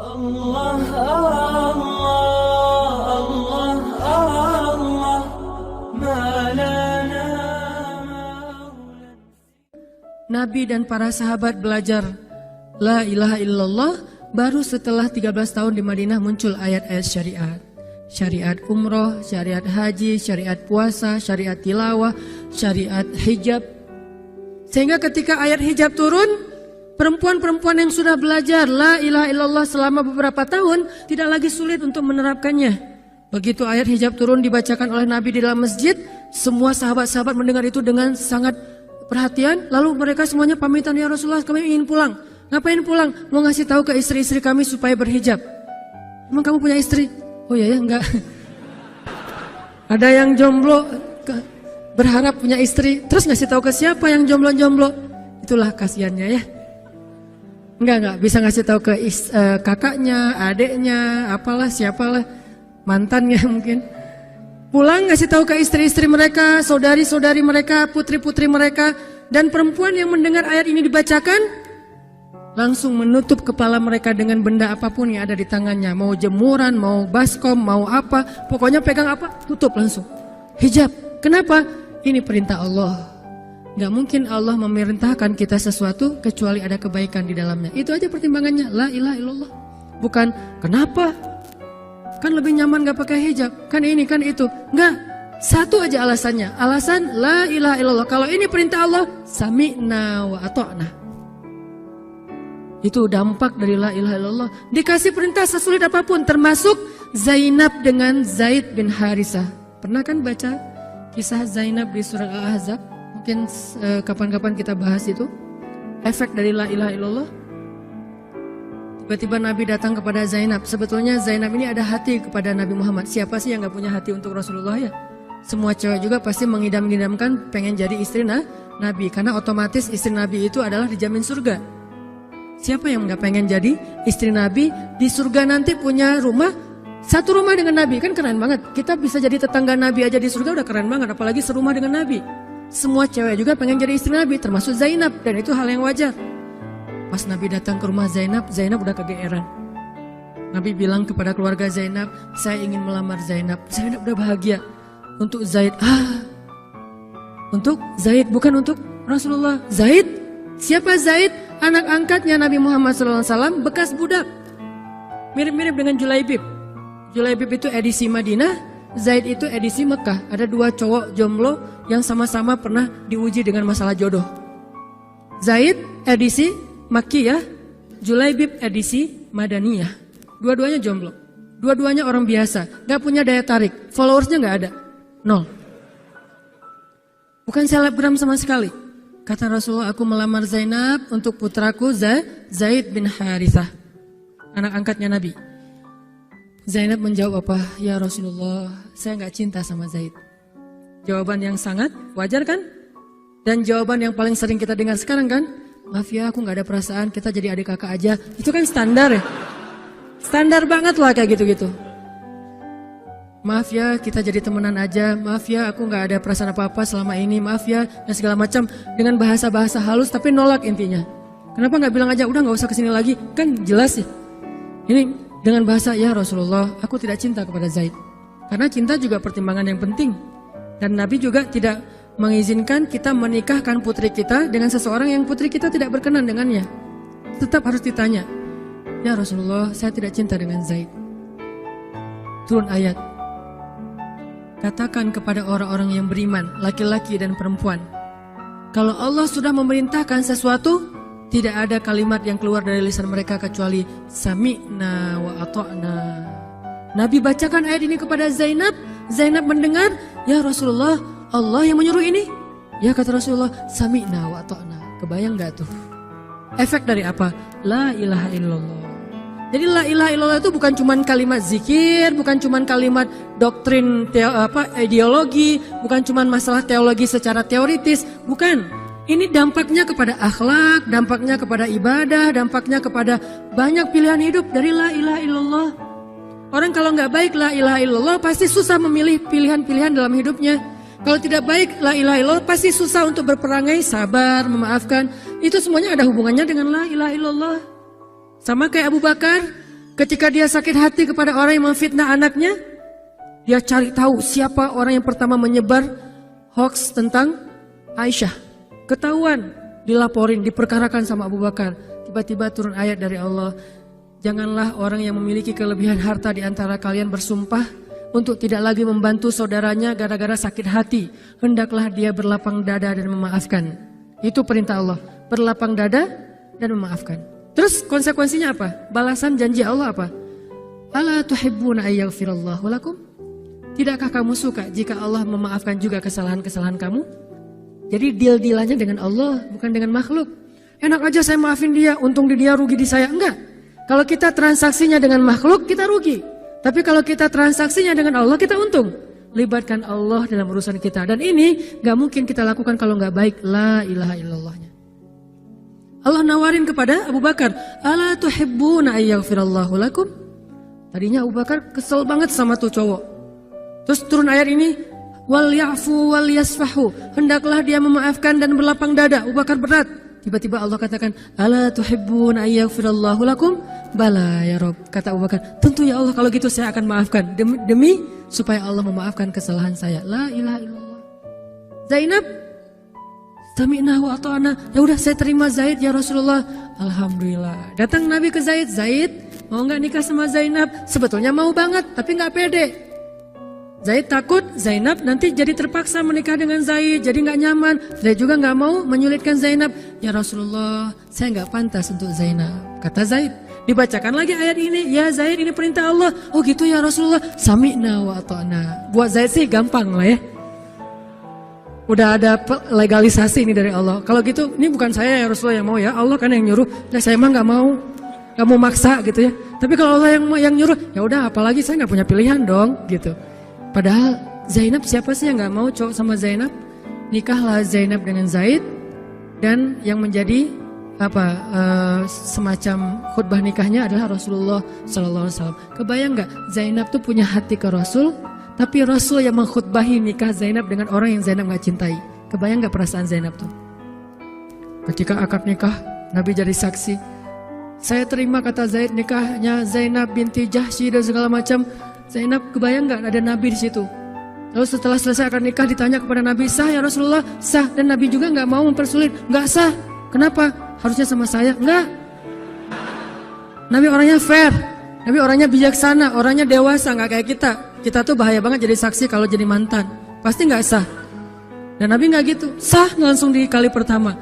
Allah, Allah, Allah, Allah, ma lana maulan. Nabi dan para sahabat belajar La ilaha illallah baru setelah 13 tahun di Madinah muncul ayat-ayat syariat. Syariat umroh, syariat haji, syariat puasa, syariat tilawah, syariat hijab. Sehingga ketika ayat hijab turun, perempuan-perempuan yang sudah belajar La ilaha illallah selama beberapa tahun tidak lagi sulit untuk menerapkannya. Begitu ayat hijab turun dibacakan oleh Nabi di dalam masjid, semua sahabat-sahabat mendengar itu dengan sangat perhatian. Lalu mereka semuanya pamitan, ya Rasulullah kami ingin pulang. Ngapain pulang? Mau ngasih tahu ke istri-istri kami supaya berhijab. Emang kamu punya istri? Oh ya enggak. Ada yang jomblo berharap punya istri, terus ngasih tahu ke siapa yang jomblo-jomblo? Itulah kasihannya ya. Enggak bisa ngasih tahu ke kakaknya, adeknya, apalah siapalah, mantannya mungkin. Pulang ngasih tahu ke istri-istri mereka, saudari-saudari mereka, putri-putri mereka, dan perempuan yang mendengar ayat ini dibacakan langsung menutup kepala mereka dengan benda apapun yang ada di tangannya. Mau jemuran, mau baskom, mau apa, pokoknya pegang apa, tutup langsung. Hijab. Kenapa? Ini perintah Allah. Gak mungkin Allah memerintahkan kita sesuatu kecuali ada kebaikan di dalamnya. Itu aja pertimbangannya. La ilaha illallah. Bukan kenapa? Kan lebih nyaman gak pakai hijab. Kan ini, kan itu. Enggak. Satu aja alasannya. Alasan la ilaha illallah. Kalau ini perintah Allah, sami'na wa ata'na. Itu dampak dari la ilaha illallah. Dikasih perintah sesulit apapun, termasuk Zainab dengan Zaid bin Harisah. Pernah kan baca kisah Zainab di surat Al-Ahzab? Mungkin kapan-kapan kita bahas itu. Efek dari la ilaha illallah. Tiba-tiba Nabi datang kepada Zainab. Sebetulnya Zainab ini ada hati kepada Nabi Muhammad. Siapa sih yang gak punya hati untuk Rasulullah ya? Semua cewek juga pasti mengidam-idamkan pengen jadi istri Nabi. Karena otomatis istri Nabi itu adalah dijamin surga. Siapa yang gak pengen jadi istri Nabi? Di surga nanti punya rumah, satu rumah dengan Nabi. Kan keren banget. Kita bisa jadi tetangga Nabi aja di surga udah keren banget. Apalagi serumah dengan Nabi. Semua cewek juga pengen jadi istri Nabi, termasuk Zainab. Dan itu hal yang wajar. Pas Nabi datang ke rumah Zainab, Zainab udah kegeeran. Nabi bilang kepada keluarga Zainab, saya ingin melamar Zainab. Zainab udah bahagia. Untuk Zaid, untuk Zaid, bukan untuk Rasulullah. Zaid? Siapa Zaid? Anak angkatnya Nabi Muhammad SAW, bekas budak. Mirip-mirip dengan Julaibib. Julaibib itu edisi Madinah, Zaid itu edisi Mekah. Ada dua cowok jomblo yang sama-sama pernah diuji dengan masalah jodoh. Zaid edisi Makkiyah, Julaibib edisi Madaniyah. Dua-duanya jomblo. Dua-duanya orang biasa, gak punya daya tarik. Followersnya gak ada, 0. Bukan selebgram sama sekali. Kata Rasulullah, aku melamar Zainab untuk putraku Zaid bin Harithah, anak angkatnya Nabi. Zainab menjawab apa? Ya Rasulullah, saya gak cinta sama Zaid. Jawaban yang sangat wajar kan? Dan jawaban yang paling sering kita dengar sekarang kan? Maaf ya, aku gak ada perasaan, kita jadi adik kakak aja. Itu kan standar ya? Standar banget lah kayak gitu-gitu. Maaf ya, kita jadi temenan aja. Maaf ya, aku gak ada perasaan apa-apa selama ini. Maaf ya, dan segala macam. Dengan bahasa-bahasa halus tapi nolak intinya. Kenapa gak bilang aja, udah gak usah kesini lagi. Kan jelas sih. Ini dengan bahasa, ya Rasulullah, aku tidak cinta kepada Zaid. Karena cinta juga pertimbangan yang penting. Dan Nabi juga tidak mengizinkan kita menikahkan putri kita dengan seseorang yang putri kita tidak berkenan dengannya. Tetap harus ditanya, ya Rasulullah, saya tidak cinta dengan Zaid. Turun ayat. Katakan kepada orang-orang yang beriman, laki-laki dan perempuan, kalau Allah sudah memerintahkan sesuatu, tidak ada kalimat yang keluar dari lisan mereka kecuali sami'na wa ata'na. Nabi bacakan ayat ini kepada Zainab. Zainab mendengar, ya Rasulullah, Allah yang menyuruh ini. Ya kata Rasulullah, sami'na wa ata'na. Kebayang gak tuh? Efek dari apa? La ilaha illallah. Jadi la ilaha illallah itu bukan cuma kalimat zikir, bukan cuma kalimat doktrin ideologi, bukan cuma masalah teologi secara teoritis, bukan. Ini dampaknya kepada akhlak, dampaknya kepada ibadah, dampaknya kepada banyak pilihan hidup dari la ilaha illallah. Orang kalau nggak baik la ilaha illallah pasti susah memilih pilihan-pilihan dalam hidupnya. Kalau tidak baik la ilaha illallah pasti susah untuk berperangai, sabar, memaafkan. Itu semuanya ada hubungannya dengan la ilaha illallah. Sama kayak Abu Bakar, Ketika dia sakit hati kepada orang yang memfitnah anaknya, dia cari tahu siapa orang yang pertama menyebar hoax tentang Aisyah. Ketahuan, dilaporin, diperkarakan sama Abu Bakar. Tiba-tiba turun ayat dari Allah. Janganlah orang yang memiliki kelebihan harta di antara kalian bersumpah untuk tidak lagi membantu saudaranya gara-gara sakit hati. Hendaklah dia berlapang dada dan memaafkan. Itu perintah Allah. Berlapang dada dan memaafkan. Terus konsekuensinya apa? Balasan janji Allah apa? Ala tuhibbuna ayyaghfirallahu lakum? Tidakkah kamu suka jika Allah memaafkan juga kesalahan-kesalahan kamu? Jadi deal-dealannya dengan Allah, bukan dengan makhluk. Enak aja saya maafin dia, untung di dia, rugi di saya. Enggak. Kalau kita transaksinya dengan makhluk, kita rugi. Tapi kalau kita transaksinya dengan Allah, kita untung. Libatkan Allah dalam urusan kita. Dan ini gak mungkin kita lakukan kalau gak baik. La ilaha illallahnya. Allah nawarin kepada Abu Bakar, ala tuhibbuna ayyaghfirallahu lakum? Tadinya Abu Bakar kesel banget sama tuh cowok. Terus turun ayat ini, wal ya'fu wal yasfahu. Hendaklah dia memaafkan dan berlapang dada. Abu Bakar berat. Tiba-tiba Allah katakan, ala tuhibbuna ayyaghfirallahu lakum? Bala ya Rob. Kata Abu Bakar, tentu ya Allah, kalau gitu saya akan maafkan. Demi supaya Allah memaafkan kesalahan saya. La ilaha illallah. Zainab, sami'na wa ata'na. Ya udah, saya terima Zaid ya Rasulullah. Alhamdulillah. Datang Nabi ke Zaid. Zaid mau gak nikah sama Zainab? Sebetulnya mau banget, tapi gak pede. Zaid takut Zainab nanti jadi terpaksa menikah dengan Zaid, jadi gak nyaman. Zaid juga gak mau menyulitkan Zainab. Ya Rasulullah, saya gak pantas untuk Zainab. Kata Zaid. Dibacakan lagi ayat ini. Ya Zaid, ini perintah Allah. Oh gitu ya Rasulullah. Sami'na wa ata'na. Buat Zaid sih gampang lah ya. Udah ada legalisasi ini dari Allah. Kalau gitu, ini bukan saya ya Rasulullah yang mau ya. Allah kan yang nyuruh. Ya saya emang gak mau maksa gitu ya. Tapi kalau Allah yang nyuruh, ya udah, apalagi saya gak punya pilihan dong gitu. Padahal Zainab, siapa sih yang gak mau cowok sama Zainab? Nikahlah Zainab dengan Zaid. Dan yang menjadi semacam khutbah nikahnya adalah Rasulullah SAW. Kebayang gak Zainab tuh punya hati ke Rasul, tapi Rasul yang mengkhutbahi nikah Zainab dengan orang yang Zainab gak cintai. Kebayang gak perasaan Zainab tuh? Ketika akad nikah, Nabi jadi saksi. Saya terima, kata Zaid, nikahnya Zainab binti Jahsy dan segala macam. Zainab, kebayang gak ada Nabi di situ? Lalu setelah selesai akad nikah ditanya kepada Nabi, sah ya Rasulullah? Sah. Dan Nabi juga gak mau mempersulit. Gak sah. Kenapa? Harusnya sama saya. Enggak. Nabi orangnya fair. Nabi orangnya bijaksana. Orangnya dewasa. Gak kayak kita. Kita tuh bahaya banget jadi saksi kalau jadi mantan. Pasti gak sah. Dan Nabi gak gitu. Sah langsung di kali pertama.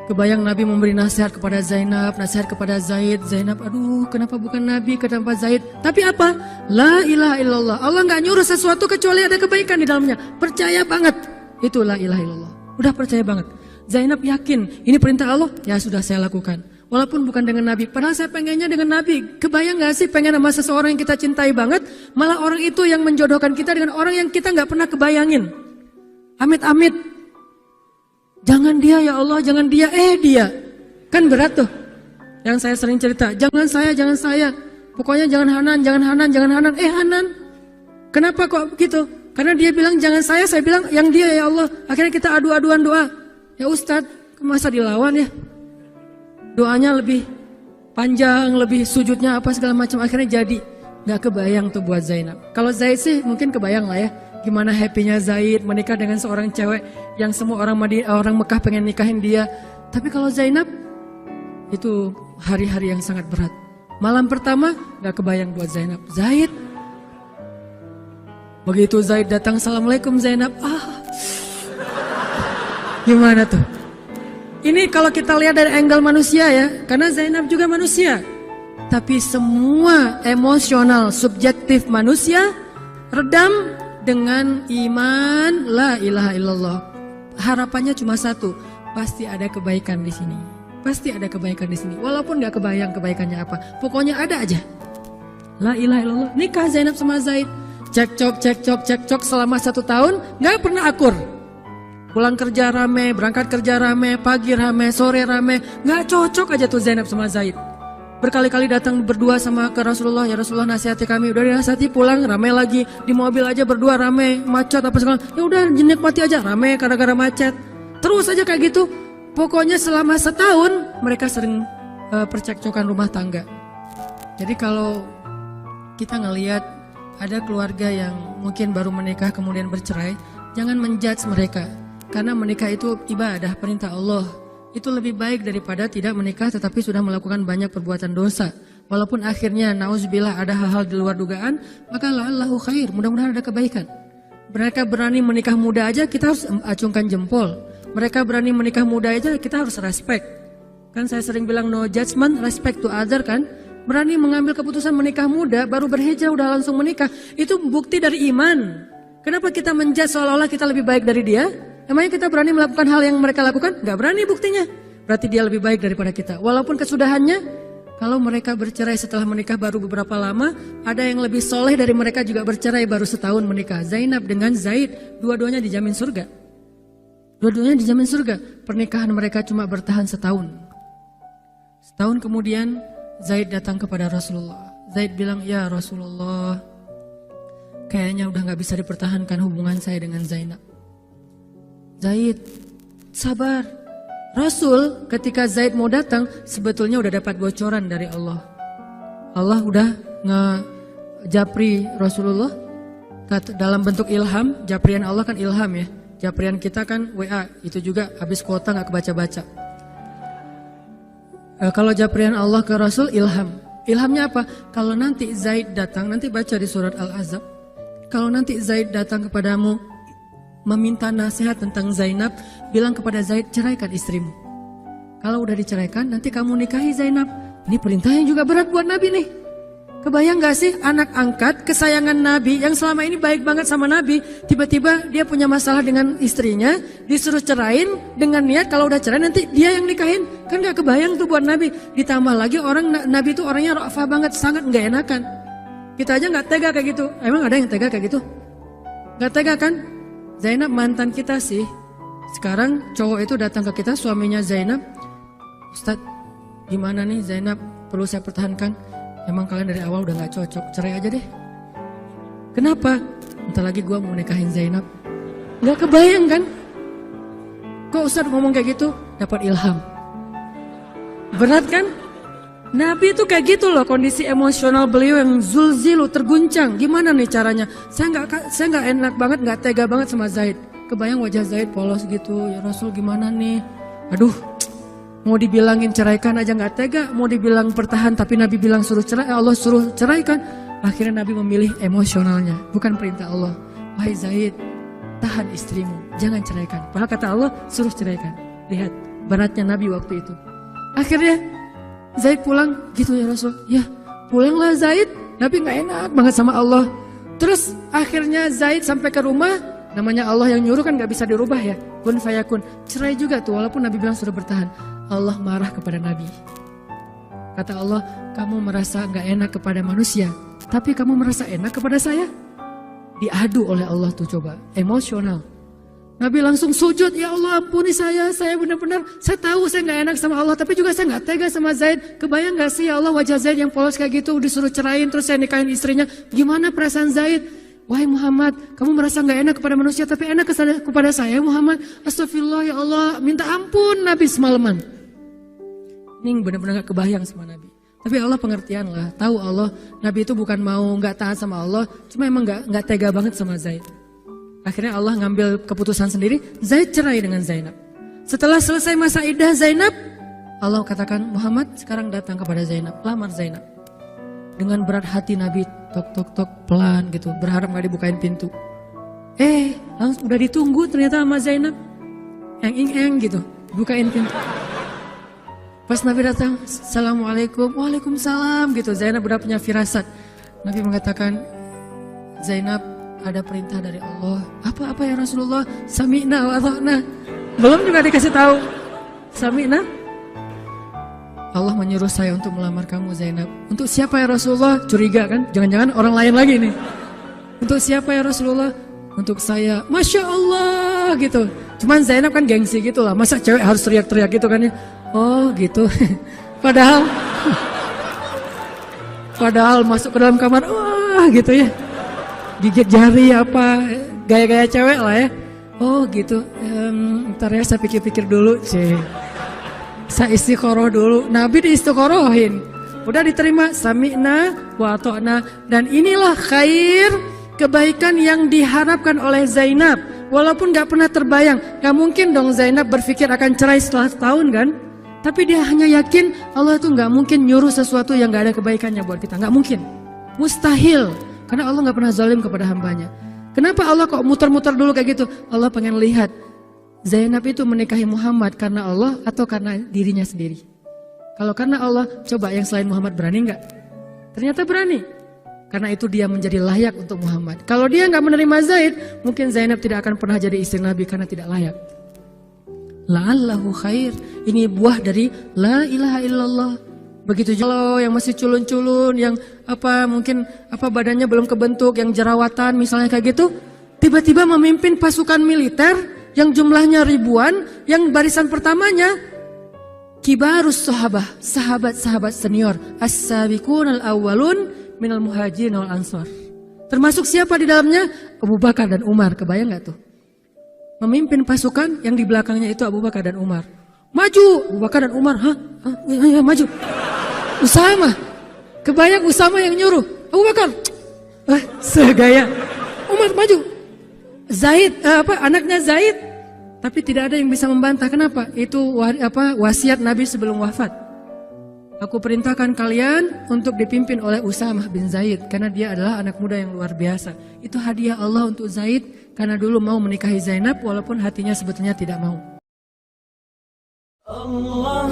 Kebayang Nabi memberi nasihat kepada Zainab, nasihat kepada Zaid. Zainab, aduh kenapa bukan Nabi, kenapa Zaid? Tapi apa? La ilaha illallah. Allah gak nyuruh sesuatu kecuali ada kebaikan di dalamnya. Percaya banget. Itu la ilaha illallah. Udah percaya banget. Zainab yakin, ini perintah Allah, ya sudah saya lakukan. Walaupun bukan dengan Nabi, padahal saya pengennya dengan Nabi. Kebayang gak sih pengen sama seseorang yang kita cintai banget, malah orang itu yang menjodohkan kita dengan orang yang kita gak pernah kebayangin. Amit-amit. Jangan dia ya Allah, jangan dia, dia. Kan berat tuh. Yang saya sering cerita, jangan saya. Pokoknya jangan Hanan, Hanan. Kenapa kok begitu? Karena dia bilang jangan saya bilang yang dia ya Allah. Akhirnya kita adu-aduan doa. Ya Ustadz, masa dilawan ya? Doanya lebih panjang, lebih sujudnya apa segala macam. Akhirnya jadi. Gak kebayang tuh buat Zainab. Kalau Zaid sih mungkin kebayang lah ya. Gimana happynya Zaid menikah dengan seorang cewek yang semua orang Mekah pengen nikahin dia. Tapi kalau Zainab, itu hari-hari yang sangat berat. Malam pertama gak kebayang buat Zainab. Zaid. Begitu Zaid datang, Assalamualaikum Zainab. Gimana tuh? Ini kalau kita lihat dari angle manusia ya, karena Zainab juga manusia. Tapi semua emosional subjektif manusia redam dengan iman la ilaha illallah. Harapannya cuma satu, pasti ada kebaikan di sini. Pasti ada kebaikan di sini. Walaupun gak kebayang kebaikannya apa, pokoknya ada aja. La ilaha illallah. Nikah Zainab sama Zaid. Cekcok selama 1 tahun, gak pernah akur. Pulang kerja rame, berangkat kerja rame, pagi rame, sore rame. Gak cocok aja tuh Zainab sama Zaid. Berkali-kali datang berdua sama ke Rasulullah. Ya Rasulullah nasihati kami. Udah dinasihati pulang rame lagi. Di mobil aja berdua rame, macet apa segala. Ya udah nikmati aja rame gara-gara macet. Terus aja kayak gitu. Pokoknya selama 1 tahun mereka sering percekcokan rumah tangga. Jadi kalau kita ngelihat ada keluarga yang mungkin baru menikah kemudian bercerai, jangan menjudge mereka. Karena menikah itu ibadah, perintah Allah. Itu lebih baik daripada tidak menikah tetapi sudah melakukan banyak perbuatan dosa. Walaupun akhirnya nauzubillah ada hal-hal di luar dugaan, maka la'allahu khair, mudah-mudahan ada kebaikan. Mereka berani menikah muda aja, kita harus acungkan jempol. Mereka berani menikah muda aja, kita harus respect. Kan saya sering bilang no judgment, respect to other kan. Berani mengambil keputusan menikah muda, baru berhijrah udah langsung menikah. Itu bukti dari iman. Kenapa kita menjudge seolah-olah kita lebih baik dari dia? Emangnya kita berani melakukan hal yang mereka lakukan? Gak berani buktinya. Berarti dia lebih baik daripada kita. Walaupun kesudahannya, kalau mereka bercerai setelah menikah baru beberapa lama, ada yang lebih soleh dari mereka juga bercerai baru setahun menikah. Zainab dengan Zaid, dua-duanya dijamin surga. Dua-duanya dijamin surga. Pernikahan mereka cuma bertahan setahun. Setahun kemudian Zaid datang kepada Rasulullah. Zaid bilang, ya Rasulullah, kayaknya udah gak bisa dipertahankan hubungan saya dengan Zainab. Zaid, sabar. Rasul ketika Zaid mau datang sebetulnya udah dapat bocoran dari Allah. Allah udah ngejapri Rasulullah dalam bentuk ilham. Japrian Allah kan ilham ya. Japrian kita kan WA, itu juga habis kuota gak kebaca-baca. Kalau japrian Allah ke Rasul ilham. Ilhamnya apa? Kalau nanti Zaid datang, nanti baca di surat Al-Ahzab. Kalau nanti Zaid datang kepadamu meminta nasihat tentang Zainab, bilang kepada Zaid, ceraikan istrimu. Kalau udah diceraikan, nanti kamu nikahi Zainab. Ini perintahnya juga berat buat Nabi nih. Kebayang gak sih anak angkat kesayangan Nabi yang selama ini baik banget sama Nabi, tiba-tiba dia punya masalah dengan istrinya, disuruh cerain dengan niat kalau udah cerai nanti dia yang nikahin. Kan gak kebayang tuh buat Nabi. Ditambah lagi Nabi itu orangnya ra'afah banget, sangat gak enakan. Kita aja gak tega kayak gitu. Emang ada yang tega kayak gitu? Gak tega kan? Zainab mantan kita sih. Sekarang cowok itu datang ke kita, suaminya Zainab. Ustadz, gimana nih Zainab, perlu saya pertahankan? Emang kalian dari awal udah gak cocok, cerai aja deh. Kenapa? Bentar lagi gue mau nikahin Zainab. Gak kebayang kan? Kok Ustadz ngomong kayak gitu? Dapat ilham. Berat kan? Nabi itu kayak gitu loh, kondisi emosional beliau yang zulzilu, terguncang. Gimana nih caranya? Saya nggak enak banget, nggak tega banget sama Zaid. Kebayang wajah Zaid polos gitu. Ya Rasul gimana nih? Aduh, mau dibilangin ceraikan aja nggak tega. Mau dibilang pertahan tapi Nabi bilang suruh cerai, Allah suruh ceraikan. Akhirnya Nabi memilih emosionalnya, bukan perintah Allah. Wahai Zaid, tahan istrimu, jangan ceraikan. Padahal kata Allah suruh ceraikan. Lihat beratnya Nabi waktu itu. Akhirnya Zaid pulang, gitu ya Rasul. Ya pulanglah Zaid, Nabi gak enak banget sama Allah. Terus akhirnya Zaid sampai ke rumah, namanya Allah yang nyuruh kan gak bisa dirubah ya. Kun fayakun, cerai juga tuh walaupun Nabi bilang sudah bertahan. Allah marah kepada Nabi. Kata Allah, kamu merasa gak enak kepada manusia, tapi kamu merasa enak kepada saya. Diadu oleh Allah tuh coba, emosional. Nabi langsung sujud, ya Allah ampuni saya benar-benar, saya tahu saya gak enak sama Allah, tapi juga saya gak tega sama Zaid. Kebayang gak sih ya Allah wajah Zaid yang polos kayak gitu, disuruh cerain terus saya nikahin istrinya. Gimana perasaan Zaid? Wahai Muhammad, kamu merasa gak enak kepada manusia tapi enak kepada saya Muhammad. Astagfirullah ya Allah, minta ampun Nabi semalaman. Ini benar-benar gak kebayang sama Nabi. Tapi Allah pengertian lah, tahu Allah Nabi itu bukan mau gak taat sama Allah, cuma emang gak tega banget sama Zaid. Akhirnya Allah ngambil keputusan sendiri, Zaid cerai dengan Zainab. Setelah selesai masa iddah Zainab, Allah katakan, Muhammad sekarang datang kepada Zainab, lamar Zainab. Dengan berat hati Nabi, tok pelan gitu, berharap gak dibukain pintu. Langsung udah ditunggu ternyata sama Zainab. Eng gitu, bukain pintu. Pas Nabi datang, Assalamualaikum, Waalaikumsalam gitu. Zainab udah punya firasat. Nabi mengatakan, Zainab, ada perintah dari Allah. Apa ya Rasulullah? Sami'na wa ata'na. Belum juga dikasih tahu. Sami'na. Allah menyuruh saya untuk melamar kamu Zainab. Untuk siapa ya Rasulullah? Curiga kan? Jangan-jangan orang lain lagi nih. Untuk siapa ya Rasulullah? Untuk saya. Masya Allah gitu. Cuman Zainab kan gengsi gitu lah. Masa cewek harus teriak-teriak gitu kan ya? Oh gitu. Padahal masuk ke dalam kamar. Wah gitu ya. Gigit jari apa, gaya-gaya cewek lah ya. Oh gitu, ntar ya saya pikir-pikir dulu. Saya istiqoroh dulu, Nabi diistiqorohin. Udah diterima, sami'na wa ata'na. Dan inilah khair, kebaikan yang diharapkan oleh Zainab. Walaupun gak pernah terbayang, gak mungkin dong Zainab berpikir akan cerai setelah setahun kan. Tapi dia hanya yakin Allah itu gak mungkin nyuruh sesuatu yang gak ada kebaikannya buat kita. Gak mungkin, mustahil. Karena Allah gak pernah zalim kepada hambanya. Kenapa Allah kok muter-muter dulu kayak gitu? Allah pengen lihat Zainab itu menikahi Muhammad karena Allah atau karena dirinya sendiri. Kalau karena Allah, coba yang selain Muhammad berani nggak? Ternyata berani. Karena itu dia menjadi layak untuk Muhammad. Kalau dia nggak menerima Zaid, mungkin Zainab tidak akan pernah jadi istri Nabi karena tidak layak. La'allahu khair. Ini buah dari la ilaha illallah. Begitu juga yang masih culun-culun, yang mungkin badannya belum kebentuk, yang jerawatan misalnya kayak gitu, tiba-tiba memimpin pasukan militer yang jumlahnya ribuan, yang barisan pertamanya kibarus sahabah, sahabat-sahabat senior, as-sabiqun al-awwalun minal muhajirin wal ansar. Termasuk siapa di dalamnya? Abu Bakar dan Umar. Kebayang nggak tuh? Memimpin pasukan yang di belakangnya itu Abu Bakar dan Umar. Maju, Abu Bakar dan Umar, ya, maju. Usama, kebayang Usama yang nyuruh. Abu Bakar, segaya. Umar maju. Zaid, anaknya Zaid, tapi tidak ada yang bisa membantah. Kenapa? Itu wasiat Nabi sebelum wafat. Aku perintahkan kalian untuk dipimpin oleh Usamah bin Zaid karena dia adalah anak muda yang luar biasa. Itu hadiah Allah untuk Zaid karena dulu mau menikahi Zainab walaupun hatinya sebetulnya tidak mau. Allah